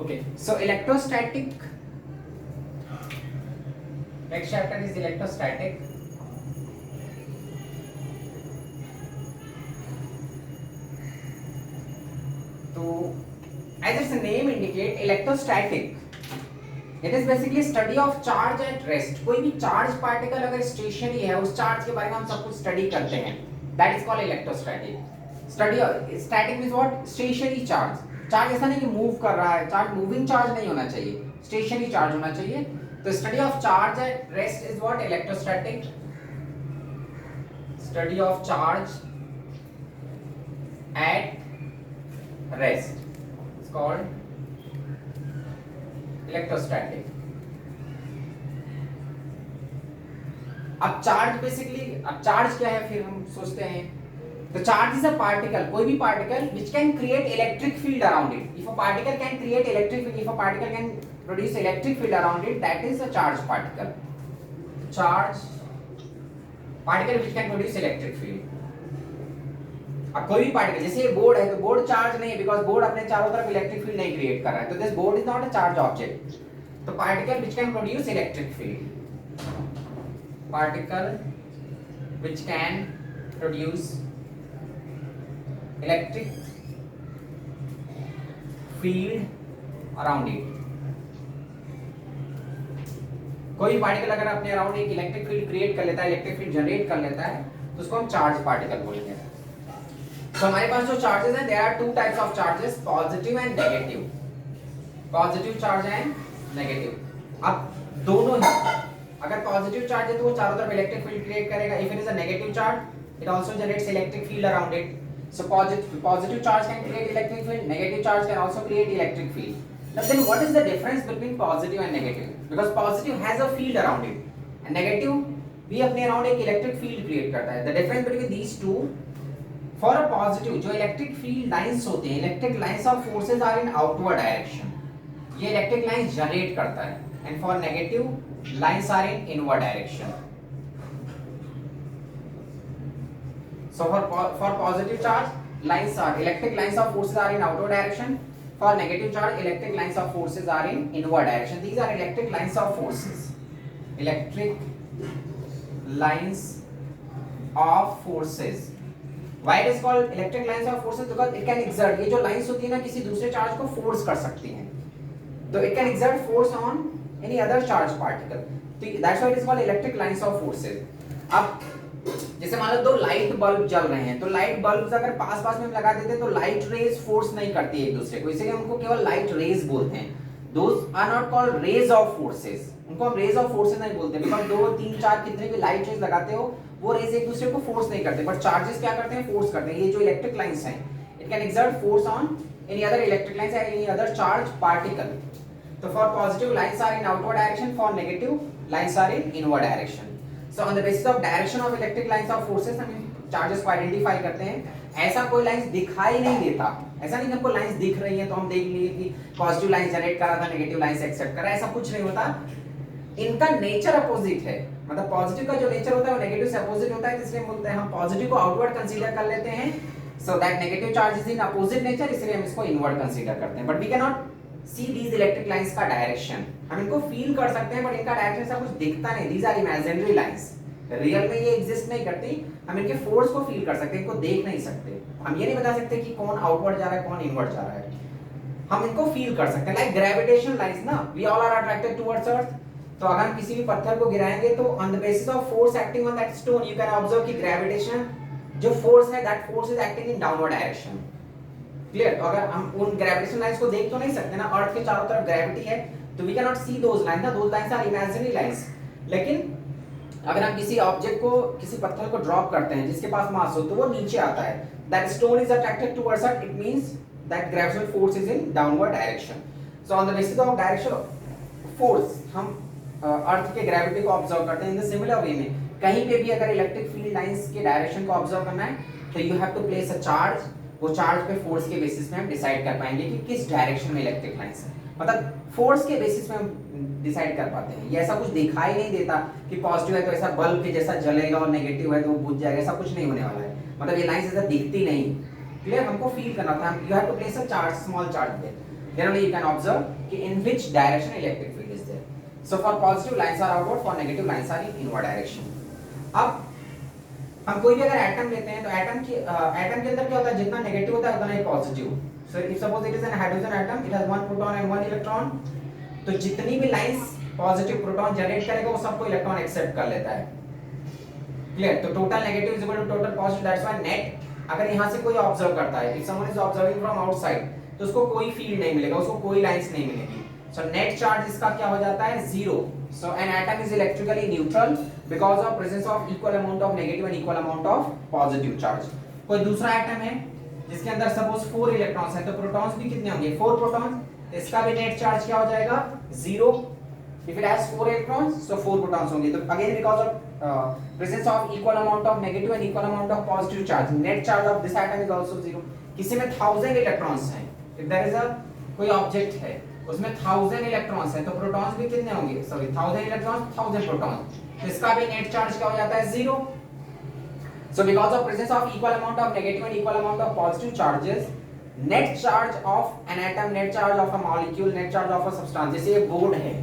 Okay, so electrostatic. Next chapter is electrostatic. So, as its name indicate, electrostatic. It is basically study of charge at rest. कोई भी charge particle अगर stationary है, उस charge के बारे में हम सब कुछ study करते हैं. That is called electrostatic. Study of static means what? Stationary charge. Charge ऐसा नहीं कि move कर रहा है. Charge moving charge नहीं होना चाहिए. Stationary charge होना चाहिए. तो study of charge at rest is what? Electrostatic. Study of charge at rest. It's called electrostatic. अब चार्ज बेसिकली, अब चार्ज क्या है फिर हम सोचते हैं. तो चार्ज इज अ पार्टिकल, कोई भी particle which can create electric field around it. If a particle can create electric field, if a particle can produce electric field around it, that is a charge particle. Charge particle which can produce electric field. अब कोई भी particle, जैसे ये board है, तो board charge नहीं है because board अपने चारों तरफ इलेक्ट्रिक फील्ड नहीं क्रिएट कर रहा है. तो this board is not a charge object. तो particle which can produce electric field, particle which can produce electric field around it. कोई भी पार्टिकल अगर अपने अराउंड एक इलेक्ट्रिक फील्ड क्रिएट कर लेता है, इलेक्ट्रिक फील्ड जनरेट कर लेता है, तो उसको हम चार्ज पार्टिकल बोलेंगे. तो हमारे पास जो चार्जेस हैं, there are two types of charges, positive and negative. Positive charge and negative. अब दोनों ही, अगर पॉजिटिव चार्ज है तो वो चारों तरफ इलेक्ट्रिक फील्ड क्रिएट करेगा. If it is a negative charge, it also generates electric field around it. So positive charge can create electric field, negative charge can also create electric field. Now then what is the difference between positive and negative? Because positive has a field around it and negative भी अपने around एक electric field create करता है. The difference between these two, for a positive जो electric field lines होते हैं, electric lines of forces are in outward direction. ये electric lines generate करता है. And for negative lines are in inward direction. So for positive charge lines are, electric lines of forces are in outward direction. For negative charge, electric lines of forces are in inward direction. These are electric lines of forces. Electric lines of forces. Why it is called electric lines of forces? Because it can exert. ये जो lines होती है ना, किसी दूसरे charge को force कर सकती हैं. तो it can exert force on any other charge particle. तो that's why it is called electric lines of forces. अब जैसे मान लो दो लाइट बल्ब जल रहे हैं, तो लाइट बल्ब अगर पास पास में हम लगा देते हैं तो लाइट रेज फोर्स नहीं करती एक दूसरे को, इसलिए उनको केवल लाइट रेज बोलते हैं. Those are not called rays of forces. उनको हम रेज ऑफ फोर्सेस नहीं बोलते बिकॉज़ 2 3 4 कितने भी लाइट रेज लगाते हो, वो रेज एक दूसरे को फोर्स नहीं करते, बट चार्जेस क्या करते हैं, फोर्स करते हैं. ये जो इलेक्ट्रिक लाइंस हैं, it can exert force on any other electric lines and any other charge particle. तो for positive lines are in outward direction, for negative lines are in inward direction. So on the basis of direction of electric lines of forces हम charges को identify करते हैं. ऐसा कोई lines दिखाई नहीं देता, ऐसा नहीं कि हमको लाइंस दिख रही हैं तो हम देख लिए कि पॉजिटिव लाइंस जनरेट कर रहा था, नेगेटिव लाइंस एक्सेप्ट कर रहा है, ऐसा कुछ नहीं होता. इनका नेचर अपोजिट है. मतलब पॉजिटिव का जो नेचर होता है वो नेगेटिव से अपोजिट होता है, इसलिए बोलते हैं हम पॉजिटिव को आउटवर्ड कंसीडर कर लेते हैं. So that negative charge is in opposite nature, इसलिए हम इसको इनवर्ड कंसीडर करते हैं. But we can not see these electric lines का डायरेक्शन. हम इनको फील कर सकते हैं बट इनका डायरेक्शन ऐसा कुछ दिखता नहीं. These are imaginary lines, real में ये एग्जिस्ट नहीं करती. हम इनके फोर्स को फील कर सकते हैं, इनको देख नहीं सकते. हम ये नहीं बता सकते कि कौन आउटवर्ड जा रहा है, कौन इनवर्ड जा रहा है. हम इनको फील कर सकते हैं. लाइक ग्रेविटेशन लाइंस ना, we all are attracted towards earth. तो अगर हम किसी भी पत्थर को गिराएंगे तो on the basis of force acting on that stone you can observe कि ग्रेविटेशन जो फोर्स है, that force is acting in downward direction. Clear? तो अगर हम उन ग्रेविटेशन लाइंस को देख तो नहीं सकते ना, अर्थ के चारों तरफ ग्रेविटी है, तो we can not see those lines ना. Those lines are imaginary lines. लेकिन अगर हम किसी ऑब्जेक्ट को, किसी पत्थर को ड्रॉप करते हैं जिसके पास मास हो, तो वो नीचे आता है. That stone is attracted towards us, it means that gravitational force is in downward direction. So on the basis of direction of force हम अर्थ के ग्रेविटी को ऑब्जर्व करते हैं. इन द सिमिलर वे में कहीं पे भी अगर इलेक्ट्रिक फील्ड लाइंस के डायरेक्शन को ऑब्जर्व करना है तो you have to place a charge. वो चार्ज पे फोर्स के बेसिस में हम डिसाइड कर पाएंगे कि किस डायरेक्शन में इलेक्ट्रिक लाइंस है. मतलब फोर्स के बेसिस में हम डिसाइड कर पाते हैं. ये ऐसा कुछ दिखाई नहीं देता कि पॉजिटिव है तो ऐसा बल्ब के जैसा जलेगा और नेगेटिव है तो वो बुझ जाएगा, ऐसा कुछ नहीं होने वाला है. मतलब ये लाइंस ऐसा दिखती नहीं. क्लियर? हमको फील करना था. You have to place a charge, small charge पे. then only you can observe कि in which direction electric field is there. So for positive lines are outward, for negative lines are in inward direction. अब हम कोई भी अगर atom लेते हैं तो एटम के अंदर क्या होता है, जितना नेगेटिव होता है उतना ही positive. So if suppose it is an hydrogen atom, it has one proton and one electron, तो जितनी भी लाइंस पॉजिटिव प्रोटॉन जनरेट करेगा वो सबको इलेक्ट्रॉन एक्सेप्ट कर लेता है. क्लियर? तो total negative is equal to total positive. That's why net अगर यहां से कोई ऑब्जर्व करता है, if someone is observing from outside, तो उसको कोई फील्ड नहीं मिलेगा, उसको कोई लाइंस नहीं मिलेगी. सो नेट चार्ज इसका क्या हो जाता है, zero. So an atom is electrically neutral because of presence of equal amount of negative and equal amount of positive charge. कोई दूसरा एटम है जिसके अंदर सपोज 4 इलेक्ट्रॉन्स हैं, तो प्रोटॉन्स भी कितने होंगे, 4 प्रोटॉन्स. इसका भी नेट चार्ज क्या हो जाएगा, 0. If it has 4 electrons, so 4 protons होंगे. तो again because of presence of equal amount of negative and equal amount of positive charge, net charge of this atom is also 0. किसी में 1000 electrons हैं, if there is a कोई object है उसमें 1000 electrons हैं, तो प्रोटॉन्स भी कितने होंगे, सॉरी 1000 इलेक्ट्रॉन्स 1000 प्रोटॉन्स. इसका भी नेट चार्ज क्या हो जाता है, 0. So because of presence of equal amount of negative and equal amount of positive charges, net charge of an atom, net charge of a molecule, net charge of a substance. जैसे ये board है,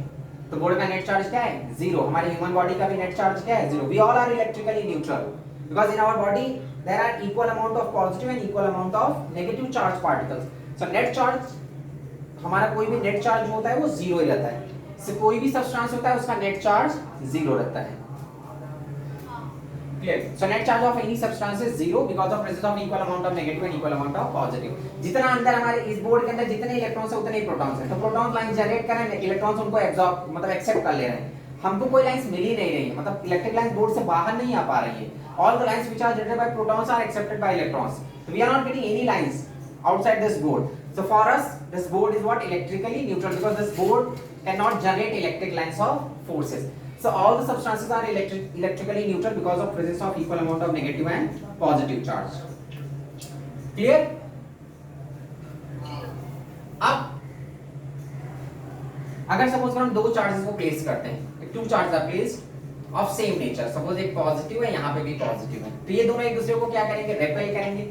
तो board का net charge क्या है, 0. हमारे human body का भी नेट चार्ज क्या है, 0. We all are electrically neutral because in our body there are equal amount of positive and equal amount of negative charge particles. So net charge, हमारा कोई भी नेट चार्ज होता है वो 0 ही रहता है. से कोई भी सब्सटेंस होता है उसका नेट चार्ज 0 रहता है. Clear? So net charge of any substance is 0 because of presence of equal amount of negative and equal amount of positive. जितना अंदर हमारे इस बोर्ड के अंदर जितने इलेक्ट्रॉन्स हैं उतने ही प्रोटॉन्स हैं. तो प्रोटॉन्स लाइन जनरेट कर रहे हैं, इलेक्ट्रॉन्स उनको एब्जॉर्ब मतलब एक्सेप्ट कर ले रहे हैं. हमको कोई लाइंस मिल ही नहीं रही है, मतलब इलेक्ट्रिक लाइन बोर्ड से बाहर नहीं आ पा रही है. All the lines which are generated by protons are accepted by electrons. So we are not getting any lines outside this board. So for us, this board is what, electrically neutral, because this board cannot generate electric lines of forces. So all the substances are electrically neutral because of presence of equal amount of negative and positive charge. Clear? अब अगर suppose हम दो charges को place करते हैं, two charge are placed of same nature, suppose एक positive है, यहाँ पे भी पॉजिटिव है, तो ये दोनों एक दूसरे को क्या करेंगे, रेपेल करेंगे.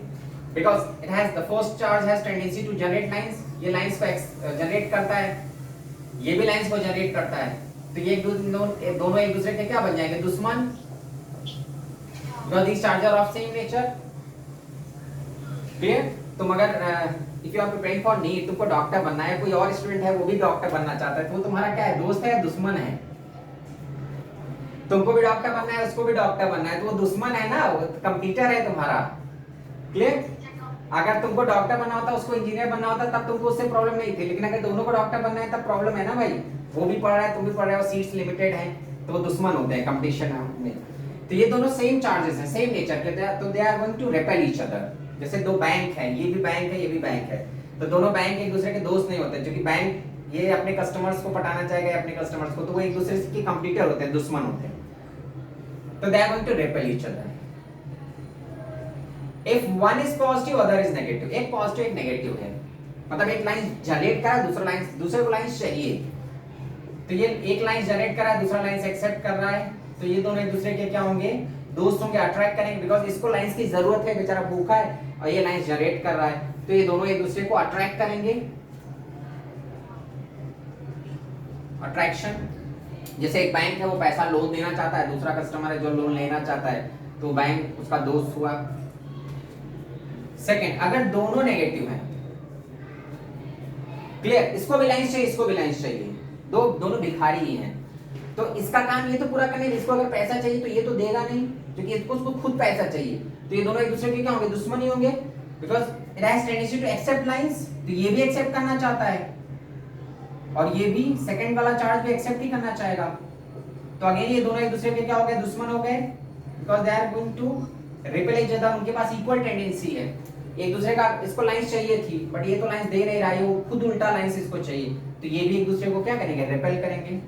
Because it has the first charge has tendency to generate lines. ये lines को generate करता है, ये भी lines को generate करता है, तो ये दोनों एक दूसरे के क्या बन जाएंगे, दुश्मन. Because these charges are of same nature. Clear? तुम अगर if you are preparing for NEET, तुमको डॉक्टर बनना है, कोई और स्टूडेंट है वो भी डॉक्टर बनना चाहता है, तो वो तुम्हारा क्या है, दोस्त है या दुश्मन है. तुमको भी डॉक्टर बनना है, उसको भी डॉक्टर बनना है, तो वो दुश्मन है ना, वो कंप्यूटर है तुम्हारा. क्लियर? अगर तुमको डॉक्टर बनना होता, उसको इंजीनियर बनना होता, तब तुमको उससे प्रॉब्लम नहीं थी. लेकिन अगर दोनों को डॉक्टर बनना है तब प्रॉब्लम है ना भाई. वो भी पढ़ रहा है, तुम भी पढ़ रहे हो, सीट्स लिमिटेड हैं, तो वो दुश्मन होते हैं कंपटीशन में. तो ये दोनों सेम चार्जेस हैं, सेम नेचर के, तो they are going to repel each other. जैसे दो बैंक हैं, ये भी बैंक है, ये भी बैंक है, तो दोनों बैंक एक दूसरे के दोस्त नहीं होते, क्योंकि बैंक ये अपने कस्टमर्स को पटाना चाहेगा अपने कस्टमर्स को, तो वो एक दूसरे के कंपटीटर होते हैं, दुश्मन होते हैं. तो they are going to repel each other. If one is positive, other is negative. एक पॉजिटिव एक नेगेटिव है, मतलब एक लाइन जनरेट कर रहा है, दूसरे को लाइन चाहिए, तो ये एक लाइन जनरेट कर रहा है, दूसरा लाइन से एक्सेप्ट कर रहा है, तो ये दोनों एक दूसरे के क्या होंगे, दोस्त होंगे, अट्रैक्ट करेंगे. बिकॉज इसको लाइंस की जरूरत है, बेचारा भूखा है, और ये लाइन जनरेट कर रहा है, तो ये दोनों एक दूसरे को अट्रैक्ट करेंगे. अट्रैक्शन, जैसे एक बैंक है वो पैसा लोन देना चाहता है, दूसरा कस्टमर है जो लोन लेना चाहता है, तो बैंक उसका दोस्त हुआ. सेकंड, अगर दोनों नेगेटिव हैं, क्लियर, इसको भी लाइंस चाहिए, इसको भी लाइंस चाहिए, दोनों भिखारी ही हैं, तो इसका काम ये तो पूरा करने, इसको अगर पैसा चाहिए तो ये तो देगा नहीं, क्योंकि इसको खुद पैसा चाहिए, तो ये दोनों एक दूसरे के क्या होंगे, दुश्मन ही होंगे. Because it has tendency to accept lines, तो ये भी एक्सेप्ट करना चाहता है, और ये भी सेकंड वाला चार्ज भी एक्सेप्ट ही करना चाहेगा. तो अगेन ये दोनों एक दूसरे के क्या हो गए, दुश्मन हो गए, because they are going to repel each other. उनके पास इक्वल टेंडेंसी है, एक दूसरे का, इसको लाइंस चाहिए थी बट ये तो लाइंस दे नहीं रहा है, वो खुद उल्टा लाइंस इसको चाहिए, तो ये भी एक दूसरे को क्या करेंगे, रिपेल करेंगे.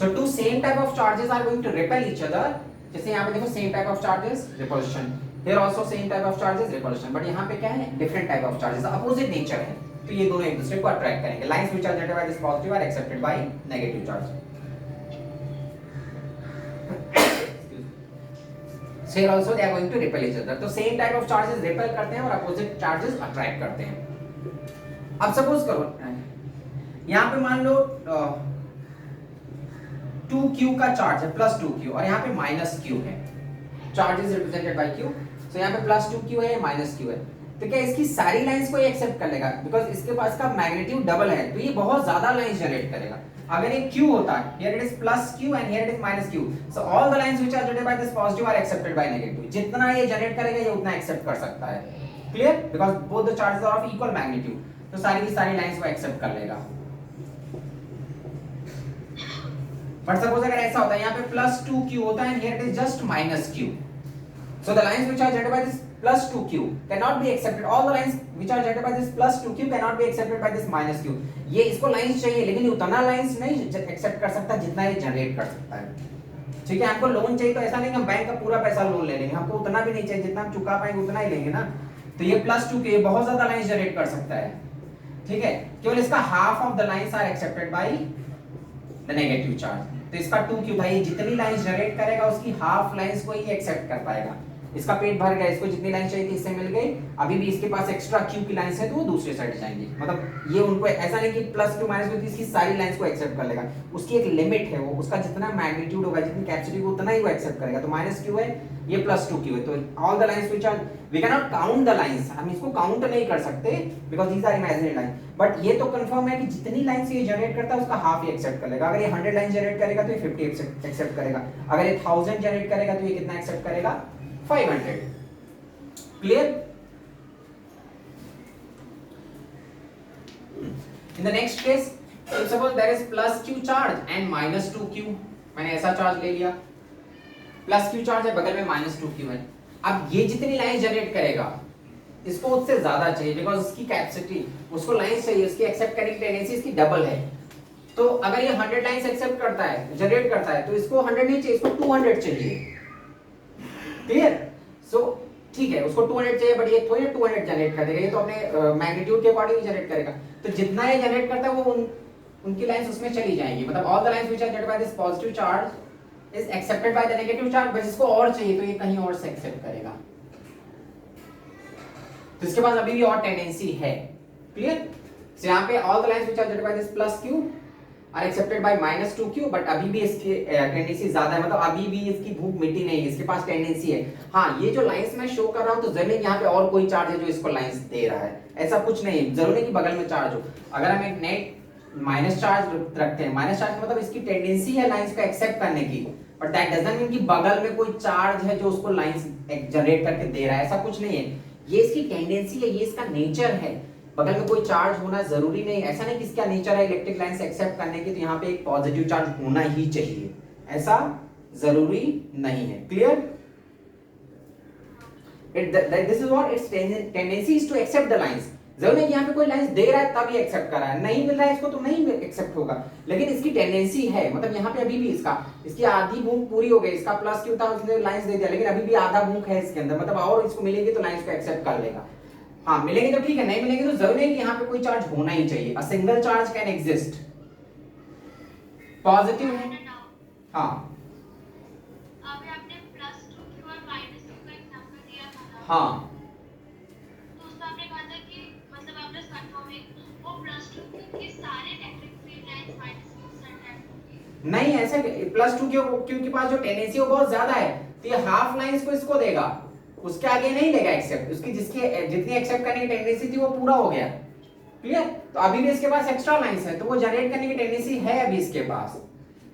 So two same type of charges are going to repel each other. जैसे यहाँ पे देखो same type of charges repulsion, here also same type of charges repulsion, but यहाँ पे क्या है, different type of charges, opposite nature है, तो ये दोनों एक दूसरे को attract करेंगे. Lines which are generated by this positive are accepted by negative charge. So here also they are going to repel each other. तो same type of charges repel करते हैं और अपोजिट चार्जेस अट्रैक्ट करते हैं। अब suppose करो यहाँ पे मान लो 2q का चार्ज है प्लस 2q और यहाँ पे माइनस q है। Charge is represented by q, सो यहाँ पे प्लस 2q है माइनस q है। तो क्या इसकी सारी लाइंस को ये एक्सेप्ट कर लेगा? बिकॉज इसके पास का मैग्नीट्यूड डबल है तो ये बहुत ज्यादा लाइंस जनरेट करेगा। अगर ये q होता है, here it is plus q and here it is minus q, so all the lines which are generated by this positive are accepted by negative। जितना ये जनरेट करेगा ये उतना एक्सेप्ट कर सकता है। Clear? Because both the charges are of equal magnitude, तो सारी की सारी लाइंस को एक्सेप्ट कर लेगा। बट सपोज अगर ऐसा होता है यहाँ पे प्लस 2q होता है and here it is just minus q, so the lines which are generated by this plus 2q cannot be accepted, all the lines which are generated by this plus 2q cannot be accepted by this minus q। ये इसको lines चाहिए लेकिन उतना lines नहीं accept कर सकता जितना ये जनरेट कर सकता है। ठीक है, हमको लोन चाहिए तो ऐसा नहीं हम बैंक का पूरा पैसा लोन ले लेंगे, हमको उतना भी नहीं चाहिए, जितना हम चुका पाएंगे उतना ही लेंगे ना। तो ये प्लस 2q बहुत ज्यादा लाइंस जनरेट कर सकता है। ठीक है, केवल इसका half of the lines are accepted by the negative charge. तो इसका 2q था, ये जितनी लाइंस जनरेट करेगा उसकी हाफ लाइंस को ही एक्सेप्ट कर पाएगा। इसका पेट भर गया, इसको जितनी लाइन चाहिए थी इससे मिल गई, अभी भी इसके पास एक्स्ट्रा q की लाइंस है तो वो दूसरे साइड जाएंगी। मतलब ये उनको ऐसा नहीं कि प्लस q माइनस q, इसकी सारी लाइंस को एक्सेप्ट कर लेगा। उसकी एक लिमिट है, वो उसका जितना मैग्नीट्यूड होगा, जितनी कैपेसिटी उतना ही वो एक्सेप्ट करेगा। तो माइनस q है, ये प्लस 2q है, तो all the lines which are we can not count the lines, हम इसको काउंट नहीं कर सकते because these are imaginary line. But ये तो कंफर्म है कि जितनी लाइंस ये जनरेट करता है उसका हाफ ही एक्सेप्ट कर लेगा। अगर ये 100 लाइन जनरेट करेगा तो ये 50 एक्सेप्ट करेगा, अगर ये 1000 जनरेट करेगा तो ये कितना एक्सेप्ट करेगा? 500। Clear? In the next case, if suppose there is plus q charge and minus 2q, मैंने ऐसा चार्ज ले लिया, प्लस q चार्ज है, बगल में माइनस 2q है। अब ये जितनी लाइन जनरेट करेगा इसको उससे ज्यादा चाहिए बिकॉज उसकी कैपेसिटी, उसको लाइंस चाहिए, उसकी एक्सेप्ट करने की टेंडेंसी इसकी डबल है। तो अगर ये 100 लाइंस एक्सेप्ट करता है, जनरेट करता है, तो इसको 100 नहीं चाहिए, इसको 200 चाहिए। क्लियर? सो ठीक है, उसको 200 चाहिए बट ये थोड़ी 200 जनरेट कर देगा, ये तो अपने मैग्नीट्यूड के अकॉर्डिंग ही जनरेट करेगा। तो जितना ये जनरेट करता है वो उनकी लाइंस उसमें चली जाएंगी। मतलब all the lines which are generated by this positive charge is accepted by the negative charge, बस इसको और चाहिए तो ये कहीं और से एक्सेप्ट करेगा। तो इसके पास अभी भी और टेंडेंसी है। क्लियर? सो यहाँ पे all the lines which are generated by this plus q are accepted by minus 2q, but अभी भी इसकी टेंडेंसी ज्यादा है, मतलब अभी भी इसकी भूख मिटी नहीं है, इसके पास टेंडेंसी है। हाँ, ये जो लाइंस मैं शो कर रहा हूँ तो जरूरी यहाँ पे और कोई चार्ज है जो इसको लाइंस दे रहा है, ऐसा कुछ नहीं है। जरूरी कि बगल में चार्ज हो। अगर हम एक नेट माइनस चार्ज रखते हैं, माइनस चार्ज मतलब इसकी टेंडेंसी है लाइंस को एक्सेप्ट करने की, बट दैट डजंट मीन कि बगल में कोई चार्ज है जो उसको लाइंस जनरेट करके दे रहा है, ऐसा कुछ नहीं है। ये इसकी टेंडेंसी है, ये इसका नेचर है। बगल में कोई चार्ज होना जरूरी नहीं, ऐसा नहीं कि इसका नेचर है इलेक्ट्रिक लाइन से एक्सेप्ट करने की तो यहाँ पे एक पॉजिटिव चार्ज होना ही चाहिए, ऐसा जरूरी नहीं है। Clear? This is what its tendency is to accept the lines. जरूरी नहीं कि यहाँ पे कोई लाइंस दे रहा है तब ये एक्सेप्ट कर रहा है, नहीं मिल रहा है इसको तो नहीं एक्सेप्ट होगा, लेकिन इसकी टेंडेंसी है। मतलब यहाँ पे अभी भी इसकी आधी भूख पूरी हो गई, इसका प्लस क्यू था उसने लाइंस दे दिया, लेकिन अभी भी आधा भूख है इसके अंदर, मतलब और इसको मिलेगी तो लाइंस को एक्सेप्ट कर लेगा। हाँ, मिलेंगे तो ठीक है, नहीं मिलेंगे तो जरूरी है कि यहाँ पे कोई चार्ज होना ही चाहिए। A single charge can exist. Positive है, हाँ अभी आपने प्लस 2q और माइनस 2 का एग्जांपल दिया था ना, हाँ, तो उसमें आपने कहा था कि मतलब आपने कंफर्म है वो प्लस 2q के सारे electric field lines minus q से अट्रैक्ट होंगी। नहीं ऐसा प्लस 2q के पास जो टेंडेंसी वो बहुत ज्यादा है तो ये हाफ लाइंस को इसको देगा, उसके आगे नहीं लेगा एक्सेप्ट। उसकी जितनी एक्सेप्ट करने की टेंडेंसी थी वो पूरा हो गया। क्लियर? तो अभी भी इसके पास एक्स्ट्रा लाइंस है तो वो जनरेट करने की टेंडेंसी है अभी इसके पास।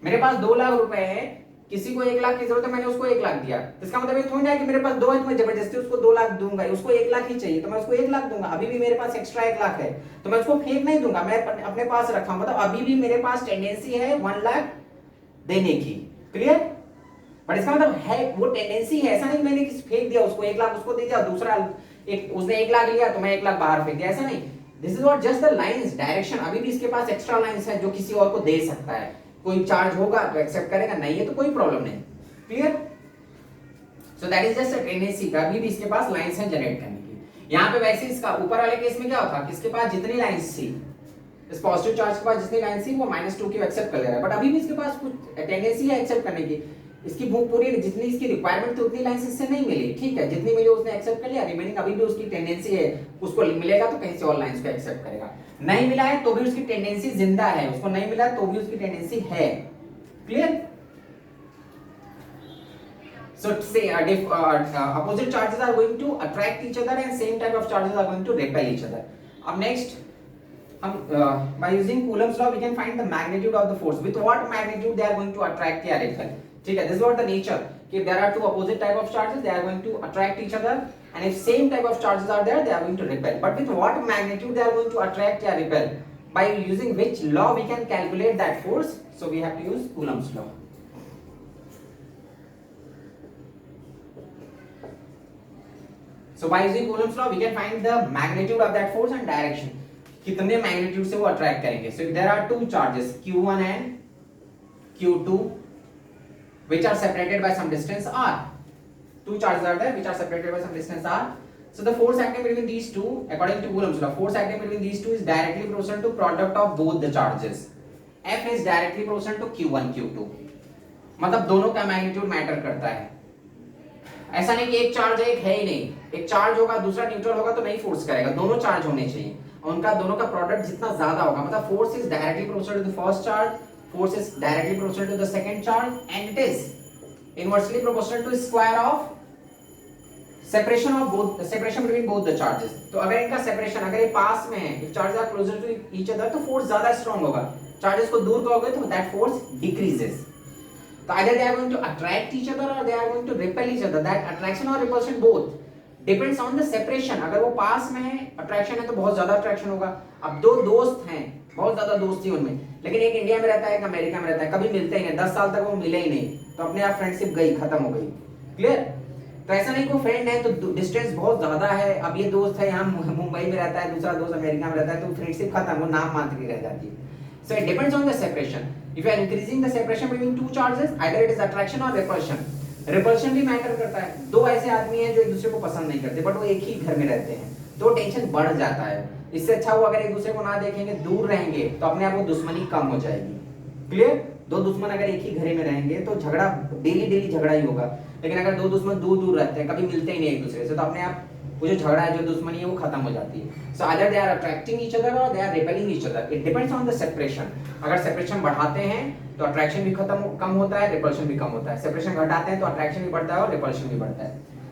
मेरे पास 2 लाख रुपए है, किसी को 1 लाख की जरूरत है, मैंने उसको 1 लाख दिया, इसका मतलब ये थोड़ी ना है कि मेरे पास 2 है तो मैं जबरदस्ती उसको 2 लाख दूंगा। उसको 1 लाख ही चाहिए तो मैं उसको 1 लाख दूंगा। अभी भी मेरे पास एक्स्ट्रा 1 लाख है तो मैं उसको फेंक नहीं दूंगा, मैं अपने पास रखा, मतलब अभी भी मेरे पास टेंडेंसी है 1 लाख देने की। क्लियर? बट इसका मतलब है वो टेंडेंसी है, ऐसा नहीं मैंने किसी फेंक दिया उसको 1 लाख उसको दे दिया, दूसरा उसने 1 लाख लिया तो मैं 1 लाख बाहर फेंक दिया, ऐसा नहीं। This is not just the lines direction, अभी भी इसके पास एक्स्ट्रा लाइंस है जो किसी और को दे सकता है। कोई चार्ज होगा तो एक्सेप्ट करेगा, नहीं है तो कोई प्रॉब्लम नहीं। Clear? So that is just a tendency का, अभी भी इसके पास लाइंस है जनरेट करने की। यहाँ पे वैसे इसका ऊपर वाले केस में क्या होता है, इसके पास जितनी लाइंस थी, इस पॉजिटिव चार्ज के पास जितनी लाइंस थी वो -2q एक्सेप्ट कर ले रहा है, बट अभी भी इसके पास कुछ टेंडेंसी है एक्सेप्ट करने की। इसकी बुक पूरी जितनी इसकी रिक्वायरमेंट थी उतनी लाइंस इससे नहीं मिली, ठीक है, जितनी मिली उसने एक्सेप्ट कर लिया, रिमेनिंग अभी भी उसकी टेंडेंसी है, उसको मिलेगा तो कहीं से और लाइंस को एक्सेप्ट करेगा, नहीं मिला है तो भी उसकी टेंडेंसी जिंदा है, उसको नहीं मिला तो भी उसकी टेंडेंसी है। Clear? So say opposite charges are going to attract each other and same type of charges are going to repel each other. अब next हम by using Coulomb's law we can find the magnitude of the force. With what magnitude they are going to attract या repel? ठीक है, this is what the nature. If there are two opposite type of charges, they are going to attract each other, and if same type of charges are there, they are going to repel. But with what magnitude they are going to attract या repel? By using which law we can calculate that force? So we have to use Coulomb's law. So by using Coulomb's law, we can find the magnitude of that force and direction. कितने magnitude से वो attract करेंगे? So there are two charges, Q1 and Q2, which are separated by some distance r. Two charges are there, which are separated by some distance r. So the force acting between these two, according to Coulomb's law, force acting between these two is directly proportional to product of both the charges. F is directly proportional to Q1, Q2. मतलब दोनों का magnitude matter करता है। ऐसा नहीं कि एक charge है एक है ही नहीं, एक चार्ज होगा दूसरा न्यूट्रल होगा तो नहीं फोर्स करेगा, दोनों चार्ज होने चाहिए, उनका दोनों का प्रोडक्ट जितना ज्यादा होगा, मतलब force is directly proportional to the first charge, force is directly proportional to the second charge, and it is inversely proportional to square of separation between both the charges. तो अगर इनका सेपरेशन, अगर ये पास में है, if charges are closer to each other तो force ज्यादा स्ट्रांग होगा, चार्जेस को दूर करोगे तो that force decreases. So either they are going to attract each other or they are going to repel each other. That attraction or repulsion both depends on the separation. अगर वो पास में है, attraction है तो बहुत ज्यादा attraction होगा। अब दो दोस्त हैं, बहुत ज्यादा दोस्ती उनमें, लेकिन एक इंडिया में रहता है, एक अमेरिका में रहता है, कभी मिलते ही नहीं, 10 साल तक वो मिले ही नहीं, तो अपने आप फ्रेंडशिप गई, खत्म हो गई। क्लियर? तो ऐसा नहीं कोई फ्रेंड है तो डिस्टेंस बहुत ज्यादा है, अब ये दोस्त है यहाँ मुंबई में रहता है, दूसरा दोस्त अमेरिका में रहता है, तो फ्रेंडशिप खत्म, वो नाम मात्र की रह जाती है। So it depends on the separation. If you are increasing the separation between two charges, either it is attraction or repulsion. Repulsion भी मैटर करता है। दो ऐसे आदमी हैं जो एक दूसरे को पसंद नहीं करते, बट वो एक ही घर में रहते हैं, तो टेंशन बढ़ जाता है। इससे अच्छा वो अगर एक दूसरे को ना देखेंगे, दूर रहेंगे, तो अपने आप वो दुश्मनी कम हो जाएगी। क्लियर? दो दुश्मन अगर एक ही घर में रहेंगे तो झगड़ा डेली झगड़ा ही होगा, लेकिन अगर दो दुश्मन दूर दूर रहते हैं, कभी मिलते ही नहीं एक दूसरे से, तो अपने आप वो जो झगड़ा है, जो दुश्मनी है, वो खत्म हो जाती है। So either they are attracting each other और they are repelling each other. It depends on the separation. अगर सेपरेशन बढ़ाते हैं तो अट्रैक्शन भी कम होता है, रिपल्शन भी कम होता है। सेपरेशन घटाते हैं तो अट्रैक्शन भी बढ़ता है और रिपल्शन भी बढ़ता है।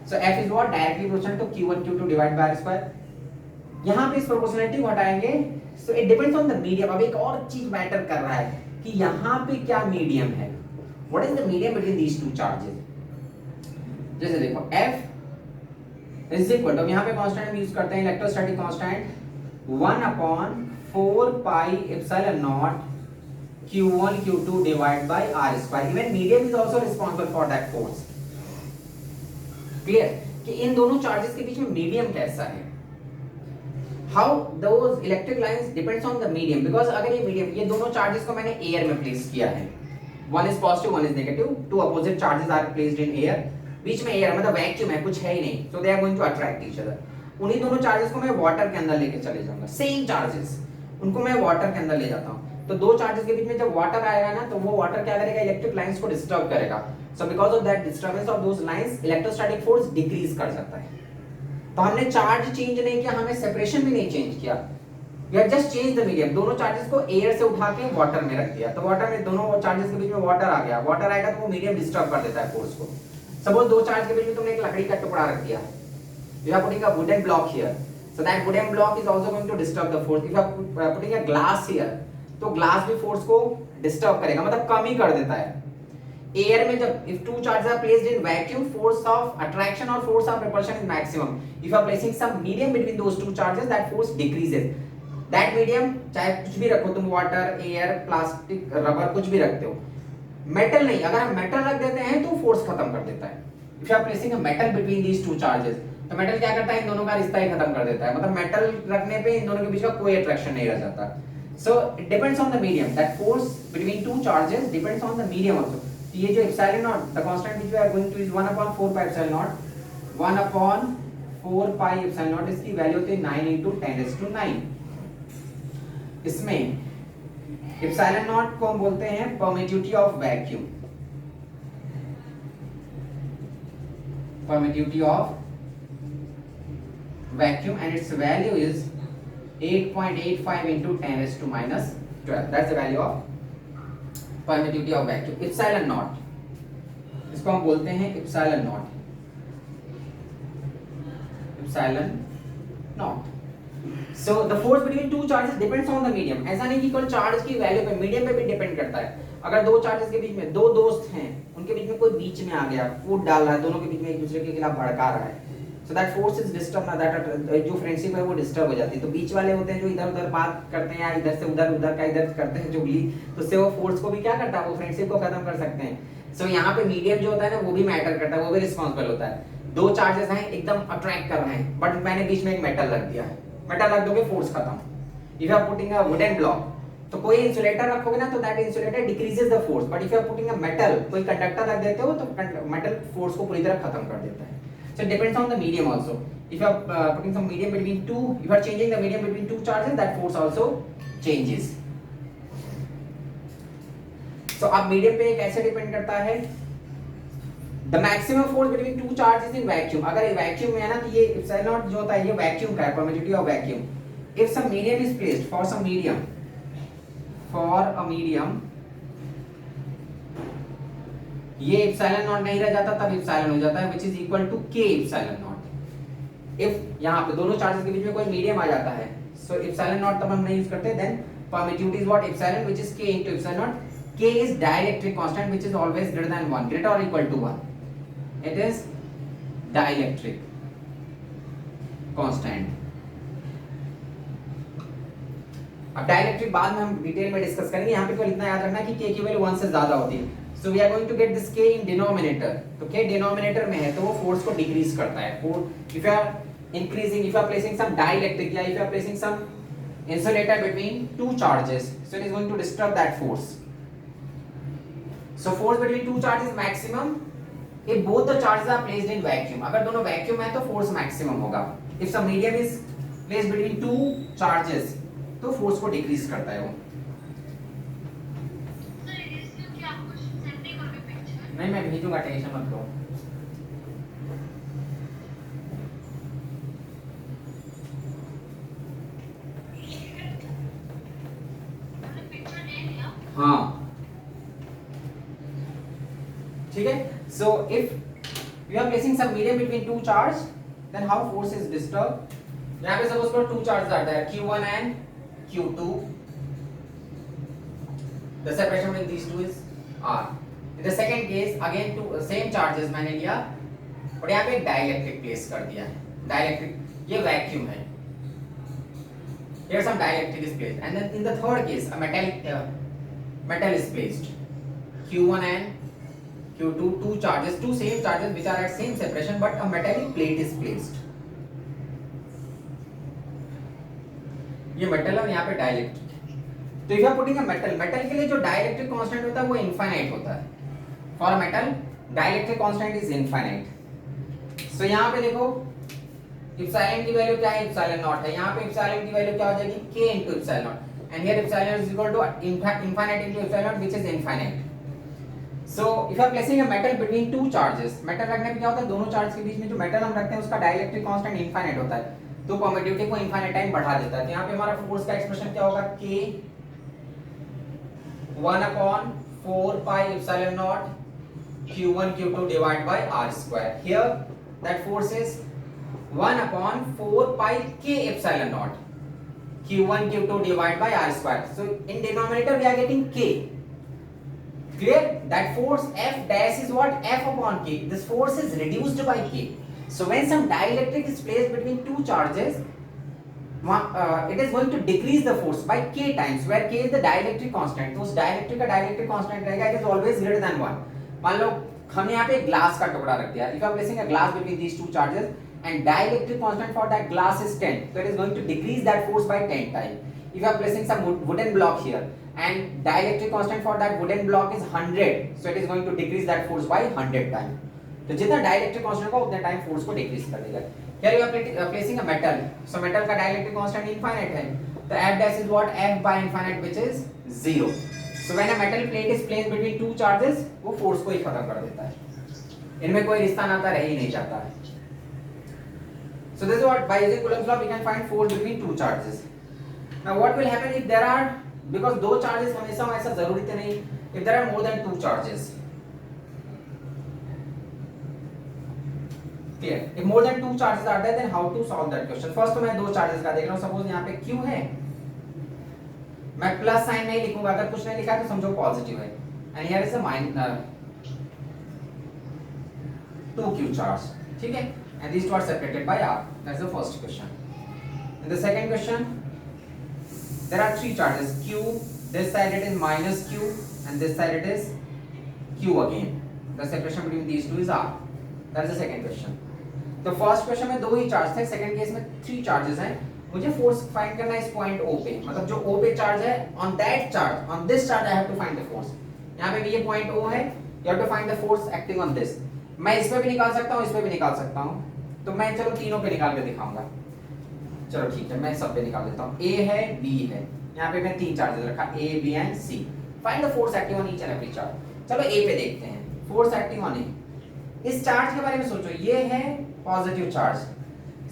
So F is what? Directly proportional to Q1 Q2 divide by R²। यहाँ पे इस प्रोपोर्शनलिटी को हटाएंगे। So it depends on the medium. अब एक और चीज मैटर कर रहा है कि यहाँ पे क्या मीडियम है। What is the medium between these two charges? जैसे देखो F इज इक्वल टू, यहाँ पे कांस्टेंट हम यूज करते हैं electrostatic constant 1/4 pi epsilon not Q1 Q2 divide by R²। Even medium is also responsible for that force. Clear? कि इन दोनों charges के बीच में मीडियम कैसा है। How those electric lines depends on the medium, because अगर ये मीडियम, ये दोनों चार्जेस को मैंने एयर में प्लेस किया है, one is positive one is negative, two opposite charges are placed in air, बीच में एयर मतलब वैक्यूम है, कुछ है ही नहीं, so they are going to attract each other. उन्हीं दोनों चार्जेस को मैं वाटर के अंदर लेके चले जाऊंगा, सेम चार्जेस, उनको मैं वाटर के अंदर ले जाता हूं, तो दो चार्जेस के बीच में जब वाटर आएगा ना, तो वो वाटर क्या करेगा? इलेक्ट्रिक लाइंस को डिस्टर्ब करेगा। So because of that disturbance of those lines, electrostatic force decrease कर जाता है। तो हमने चार्ज चेंज नहीं किया, हमने सेपरेशन भी नहीं चेंज किया, we have just change the medium. दोनों चार्जेस को एयर से उठा के वाटर में रख दिया, तो वाटर में दोनों चार्जेस के बीच में वाटर आ गया, वाटर आएगा तो वो मीडियम डिस्टर्ब कर देता है फोर्स को। सपोज दो चार्ज के बीच में तुमने एक लकड़ी का टुकड़ा रख दिया, you are putting a wooden block here, so that wooden block is also going to disturb the force. If you are putting a glass here, तो ग्लास भी फोर्स को डिस्टर्ब करेगा, मतलब कम ही कर देता है। एयर में जब if two charges are placed in vacuum, force of attraction or force of repulsion is maximum. If you are placing some medium between those two charges, that force decreases. That medium चाहे कुछ भी रखो तुम, water, air, plastic, rubber, कुछ भी रखते हो, metal नहीं। अगर हम मेटल रख देते हैं तो फोर्स खत्म कर देता है। If you are placing a metal between these two charges, तो मेटल क्या करता है? इन दोनों का रिश्ता ही खत्म कर देता है, मतलब मेटल रखने पे इन दोनों के बीच का कोई अट्रैक्शन नहीं रह जाता। So it depends on the medium. That force between two charges depends on the medium also. ये जो epsilon naught, the constant which we are going to is 1/4 pi epsilon naught, 1/4 pi epsilon naught, इसकी value होती है 9 × 10⁹। इसमें epsilon naught को हम बोलते हैं permittivity of vacuum। permittivity of vacuum, and its value is 8.85 into 10 raised to minus 12. That's the value of permittivity of vacuum. Epsilon naught, इसको हम बोलते हैं epsilon naught. Epsilon naught. So the force between two charges depends on the medium. ऐसा नहीं कि केवल charge की value पे, मीडियम पे भी डिपेंड करता है. अगर दो चार्जेस के बीच में, दो दोस्त हैं, उनके बीच में कोई बीच में आ गया, फूट डाल रहा है, दोनों के बीच में एक दूसरे के खिलाफ भड़का रहा है, so that force is disturbed ना, that जो फ्रेंडशिप है वो डिस्टर्ब हो जाती है. तो बीच वाले होते हैं जो इधर उधर बात करते हैं या इधर से उधर, उधर का इधर करते हैं चुगली, तो उससे वो फोर्स को भी क्या करता है, वो फ्रेंडशिप को खत्म कर सकते हैं. सो यहाँ पे मीडियम जो होता है ना, वो भी मैटर करता है, वो भी रिस्पॉन्सिबल होता है. दो चार्जेस हैं एकदम अट्रैक्ट कर रहे हैं, बट मैंने बीच में एक मेटल रख दिया है, मेटल रख दोगे फोर्स खत्म. If you are putting a wooden block, तो कोई इंसुलेटर रखोगे ना, तो that insulator decreases the force, but if you are putting a metal, कोई कंडक्टर रख देते हो तो मेटल फोर्स को पूरी तरह खत्म कर देता है. So it depends on the medium also. If you are putting some medium between two, if you are changing the medium between two charges, that force also changes. So अब medium पे कैसे डिपेंड करता है? The maximum force between two charges in vacuum. अगर vacuum में है ना, तो ये epsilon naught जो होता है, ये vacuum का है, permittivity of vacuum. If some medium is placed, for a medium, ये epsilon naught नहीं रह जाता, तब epsilon हो जाता है, which is equal to k epsilon naught. If यहाँ पे दोनों चार्जेस के बीच में कोई मीडियम आ जाता है, so epsilon naught तब हम नहीं यूज करते, then permittivity is what? Epsilon, which is k into epsilon naught. K is dielectric constant, which is always greater than 1, greater or equal to 1. It is dielectric constant. अब dielectric बाद में हम detail में discuss करेंगे, यहाँ पे केवल इतना याद रखना कि k की वैल्यू 1 से ज्यादा होती है. So we are going to get this k in denominator. तो k denominator में है, तो वो फोर्स को डिक्रीज करता है. If you are increasing, if you are placing some dielectric, या if you are placing some insulator between two charges, so it is going to disturb that force. So force between two charges maximum if both the charges are placed in vacuum. अगर दोनों vacuum है तो force maximum होगा. If some medium is placed between two charges, तो force को decrease करता है वो. नहीं, मैं भेजूंगा, टेंशन मत लो. हाँ, ठीक है. So if you are placing some medium between two charge, then how force is disturbed? यहाँ पे suppose करो two charges आता है, Q1 and Q2. The separation between these two is R. In the second case, again two same charges मैंने लिया, और यहाँ पे एक डाइलेक्ट्रिक प्लेस कर दिया है. डाइलेक्ट्रिक, ये वैक्यूम है. Here some dielectric is placed, and then in the third case, a metal is placed. Q1 and Q2, two charges, two same charges which are at same separation, but a metallic plate is placed. ये metal है, यहाँ पे dielectric. तो if you are putting a metal के लिए जो dielectric constant होता है वो infinite होता है. For a metal, dielectric constant is infinite. So यहाँ पे देखो, epsilon की वैल्यू क्या है? epsilon naught है. यहाँ पे epsilon की वैल्यू क्या हो जाएगी? k into epsilon naught. And here epsilon is equal to infinite into epsilon naught, which is infinite. So if you are placing a metal between two charges, metal रखने पे क्या होता है? दोनों चार्ज के बीच में जो metal हम रखते हैं उसका dielectric constant infinite होता है, तो permittivity को infinite टाइम बढ़ा देता है. तो यहाँ पे हमारा force का एक्सप्रेशन क्या होगा? k 1/4 pi epsilon naught Q1 Q2 divided by R square. Here that force is 1/4 pi k epsilon naught Q1 Q2 divided by R square. So in denominator we are getting k. Clear? That force F dash is what? F upon k. This force is reduced by k. So when some dielectric is placed between two charges, it is going to decrease the force by k times, where k is the dielectric constant. तो उस dielectric का dielectric constant रहेगा, it is always greater than 1. मान लो हमने यहाँ पे glass का टुकड़ा रख दिया. If you are placing a glass between these two charges and dielectric constant for that glass is 10, so it is going to decrease that force by 10 times. If you are placing some wooden block here and dielectric constant for that wooden block is 100, so it is going to decrease that force by 100 times. तो जितना dielectric constant होगा उतना time force को decrease कर देगा. Here you are placing a metal, so metal का dielectric constant infinite है, तो F dash is what? F by infinite, which is 0. So when a metal plate is placed between two charges, वो force को ही खत्म कर देता है. इनमें कोई रिश्ता नाता रह ही नहीं जाता है. So this is what by using Coulomb's law we can find force between two charges. Now what will happen if there are, because दो charges हमेशा ऐसा जरूरी तो नहीं, if there are more than two charges. Clear? If more than two charges are there, then how to solve that question? First तो मैं दो charges का देख रहा हूँ. Suppose यहाँ पे Q है, मैं प्लस साइन नहीं लिखूंगा, अगर कुछ नहीं लिखा तो समझो पॉजिटिव है. And here is a minus 2Q charge. ठीक है? And these two are separated by R. That's the first question. In the second question, there are three charges. Q, this side it is minus Q, and this side it is Q again. The separation between these two is R. That's the second question. तो first question में दो ही charge थे, second case में three charges हैं. मुझे force find करना है इस पॉइंट O पे, मतलब जो O पे चार्ज है, on that charge, on this charge I have to find the force. यहाँ पे भी ये पॉइंट O है, you have to find the force acting on this. मैं इस पे भी निकाल सकता हूँ, इस पे भी निकाल सकता हूँ, तो मैं चलो तीनों पे निकाल के दिखाऊंगा. चलो ठीक है, मैं सब पे निकाल देता हूँ. A है, B है, यहाँ पे मैं तीन चार्जेस रखा, A, B and C. Find the force acting on each and every charge. चलो A पे देखते हैं, फोर्स एक्टिंग ऑन A. इस चार्ज के बारे में सोचो, ये है positive charge.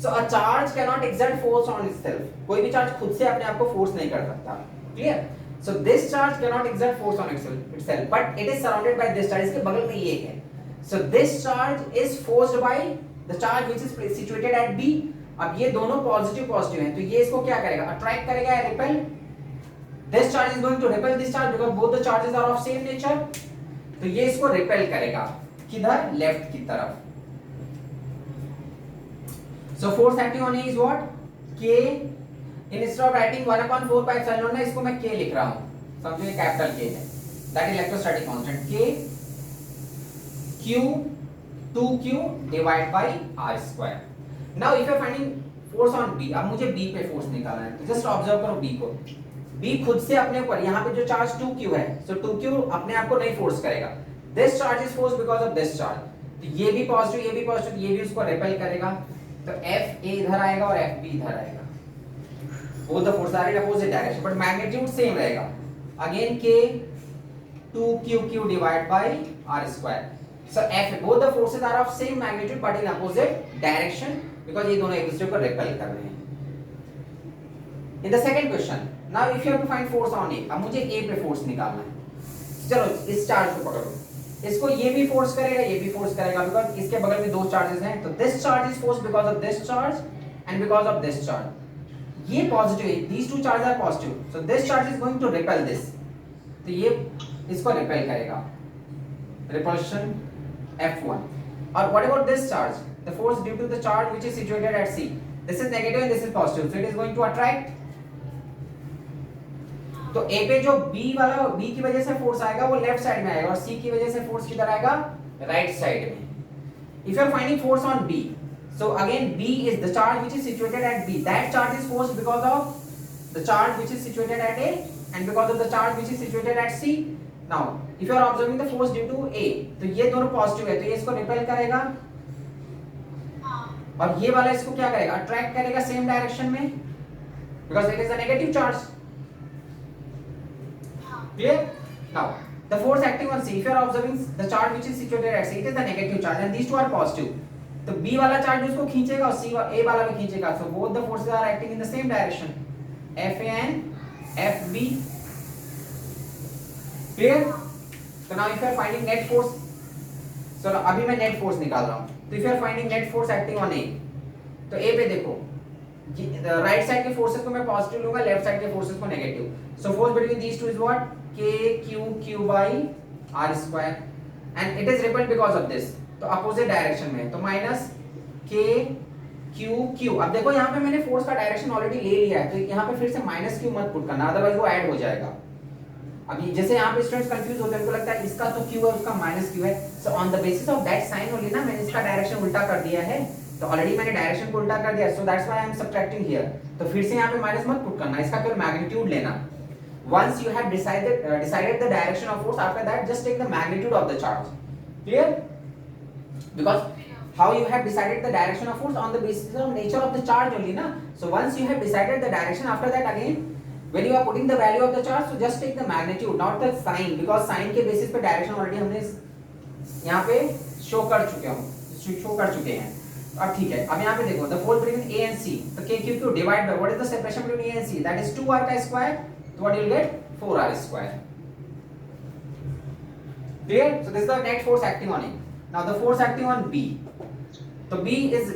So a charge can not exert force on itself. कोई भी चार्ज खुद से अपने आप को फोर्स नहीं कर सकता. Clear? So this charge can not exert force on itself, but it is surrounded by this charge. इसके बगल में ये है. So this charge is forced by the charge which is situated at B. अब ये दोनों पॉजिटिव पॉजिटिव हैं, तो ये इसको क्या करेगा? अट्रैक्ट करेगा या repel? This charge is going to repel this charge because both the charges are of same nature. तो ये इसको रिपेल करेगा. किधर? लेफ्ट की तरफ. So force acting on A is what? K. Instead of writing 1/4 pi epsilon, इसको मैं K लिख रहा हूँ. समझो ये कैपिटल K है. That is electrostatic constant. K Q 2Q divided by R square. Now if you are finding force on B, अब मुझे B पे force निकालना है. Just observe करो B को. B खुद से अपने ऊपर, यहाँ पे जो चार्ज 2Q है, so 2Q अपने आप को नहीं फोर्स करेगा. This charge is forced because of this charge. तो ये भी पॉजिटिव, ये भी पॉजिटिव, ये भी उसको रिपेल करेगा. तो F A इधर आएगा और F B इधर आएगा. Both the forces are in opposite direction, but magnitude same रहेगा. Again K 2Q divided by R square. So F, both the forces are of same magnitude but in opposite direction because ये दोनों एक दूसरे को repel कर रहे हैं. In the second question, now if you have to find force on A, अब मुझे A पे फोर्स निकालना है. चलो इस चार्ज को पकड़ो. इसको ये भी फोर्स करेगा, ये भी फोर्स करेगा बिकॉज़ इसके बगल में दो चार्जेस हैं. तो this charge is force because of this charge and because of this charge. ये पॉजिटिव है, these two charges are positive, so this charge is going to repel this. तो ये इसको रिपेल करेगा. Repulsion F1. और what about this charge? The force due to the charge which is situated at C. This is negative and this is positive, so it is going to attract. तो A पे जो B वाला, B की वजह से force आएगा वो left side में आएगा और C की वजह से फोर्स किधर आएगा? राइट साइड में. If you are finding force on B, so again B is the charge which is situated at B. That charge is forced because of the charge which is situated at A and because of the charge which is situated at C. Now, if you are observing the force due to A, तो ये दोनों positive है, तो ये इसको repel करेगा और ये वाला इसको क्या करेगा? अट्रैक्ट करेगा सेम डायरेक्शन में because it is a negative charge. Clear? Now, the force acting on C, if you are observing the charge which is situated at C, it is the negative charge and these two are positive. तो B वाला charge उसको खींचेगा और A वाला भी खींचेगा. So both the forces are acting in the same direction. FA and FB. Clear? So now if you are finding net force, so अभी मैं net force निकाल रहा हूँ. तो if you are finding net force acting on A, तो A पे देखो, right side के फोर्सेस को मैं पॉजिटिव लूंगा, लेफ्ट साइड के फोर्सेस को negative. So force between these two is what? K Q by R square and it is repelled because of this. तो अपोजिट डायरेक्शन में, तो माइनस K Q. अब देखो यहाँ पे मैंने फोर्स का डायरेक्शन ऑलरेडी ले लिया है, तो यहाँ पे फिर से माइनस Q मत पुट करना, अदरवाइज वो ऐड हो जाएगा. अभी जैसे यहाँ पे स्टूडेंट्स कंफ्यूज होते हैं, उनको लगता है इसका तो Q है उसका माइनस Q है. So on the basis of that sign only ना मैंने इसका डायरेक्शन उल्टा कर दिया है. तो ऑलरेडी मैंने डायरेक्शन को उल्टा कर दिया, so that's why I am subtracting here. तो फिर से यहाँ पे माइनस मत पुट करना, इसका केवल मैग्नीट्यूड लेना. Once you have decided the direction of force, after that just take the magnitude of the charge. Clear? Because how you have decided the direction of force on the basis of nature of the charge only, na? So once you have decided the direction, after that again when you are putting the value of the charge, so just take the magnitude, not the sign, because sign के basis पे direction already हमने यहाँ पे show कर चुके हैं। अब ठीक है, अब यहाँ पे देखो the force between A and C, तो K Q Q divide by what is the separation between A and C, that is 2r का स्क्वायर, तो what you will get 4r square. Clear? So this is the net force acting on A. Now the force acting on B. So B is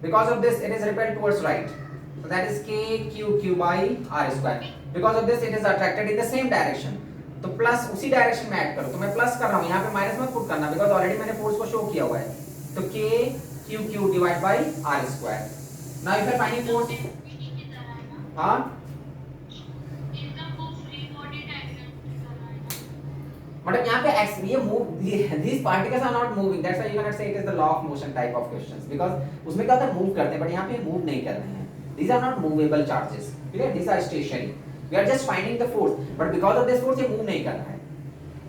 because of this it is repelled towards right. So that is KQQ by R square. Because of this it is attracted in the same direction. तो plus उसी direction में add करो, तो मैं plus कर रहा हूँ, यहाँ पे माइनस मत पुट करना बिकॉज ऑलरेडी मैंने फोर्स को शो किया हुआ है। तो KQQ divide by R square. Now if I finding force, हाँ मतलब यहाँ पे ये move, these particles are not moving, that's why you cannot say it is the law of motion type of questions, because उसमें क्या होता है move करते हैं, बट यहाँ पे मूव नहीं कर रहे हैं। These are not movable charges, clear? These are stationary. We are just finding the force, but because of this force ये मूव नहीं कर रहा है।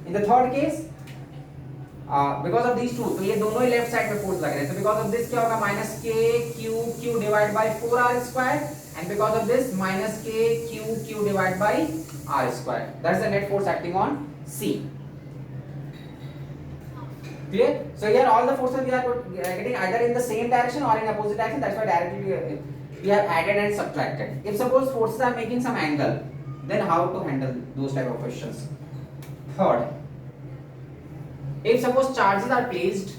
In the third case, because of these two, तो ये दोनों ही लेफ्ट साइड में force लग रहे हैं, तो because of this क्या होगा, minus KQQ divide by 4R square, and because of this minus KQQ divided by R square. That is the net force acting on C. Clear? So here all the forces we are getting either in the same direction or in opposite direction. That's why directly we have added and subtracted. If suppose forces are making some angle, then how to handle those type of questions? Third, if suppose charges are placed,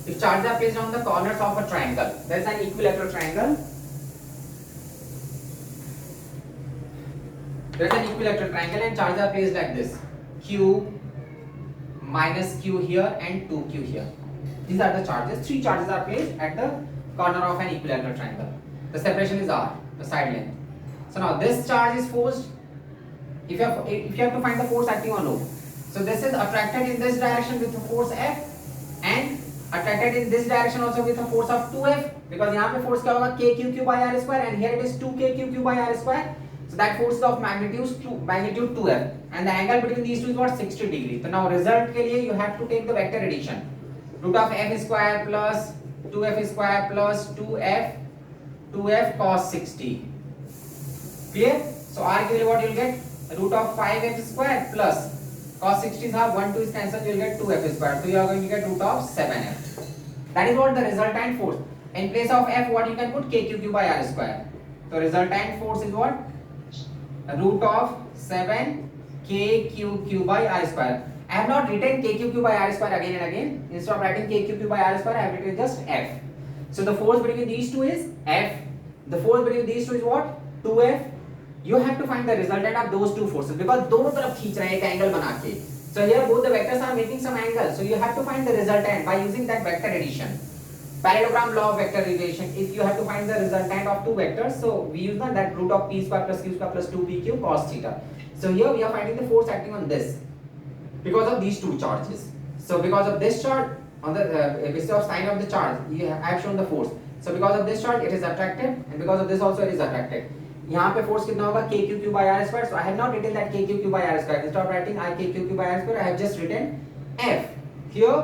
if charges are placed on the corners of a triangle, there is an equilateral triangle. There is an equilateral triangle and charges are placed like this: Q, minus Q here and 2Q here. These are the charges. 3 charges are placed at the corner of an equilateral triangle. The separation is R, the side length. So now this charge is forced. If you have to find the force acting on O, so this is attracted in this direction with the force F and attracted in this direction also with a force of 2F, because यहाँ पे force क्या होगा, KQQ by R square, and here it is 2KQQ by R square. So that force is of magnitude 2F, and the angle between these two is what, 60 degree. So now result के लिए you have to take the vector addition. Root of F square plus 2F square plus 2F cos 60. Clear? So R के लिए what you will get, root of 5F square plus cos 60 is half, 1 2 is cancelled, you will get 2F square. So you are going to get root of 7F. That is what the resultant force. In place of F, what you can put, KQQ by R square. So resultant force is what, root of 7 KQQ by R square. I have not written KQQ by R square again and again. Instead of writing KQQ by R square, I have written just F. So the force between these two is F. The force between these two is what, 2F. You have to find the resultant of those two forces, because दोनों तरफ खींच रहे हैं एक angle बना के. So here both the vectors are making some angle. So you have to find the resultant by using that vector addition. Parallelogram law of vector relation. If you have to find the resultant of two vectors, so we use that root of p square plus q square plus 2pq cos theta. So here we are finding the force acting on this because of these two charges. So because of this charge, on the basis of sign of the charge, I have shown the force. So because of this charge, it is attracted, and because of this also it is attracted. यहाँ पे force कितना होगा, KQQ by R square. So I have not written that KQQ by R square. Instead of writing I KQQ by R square, I have just written F. Here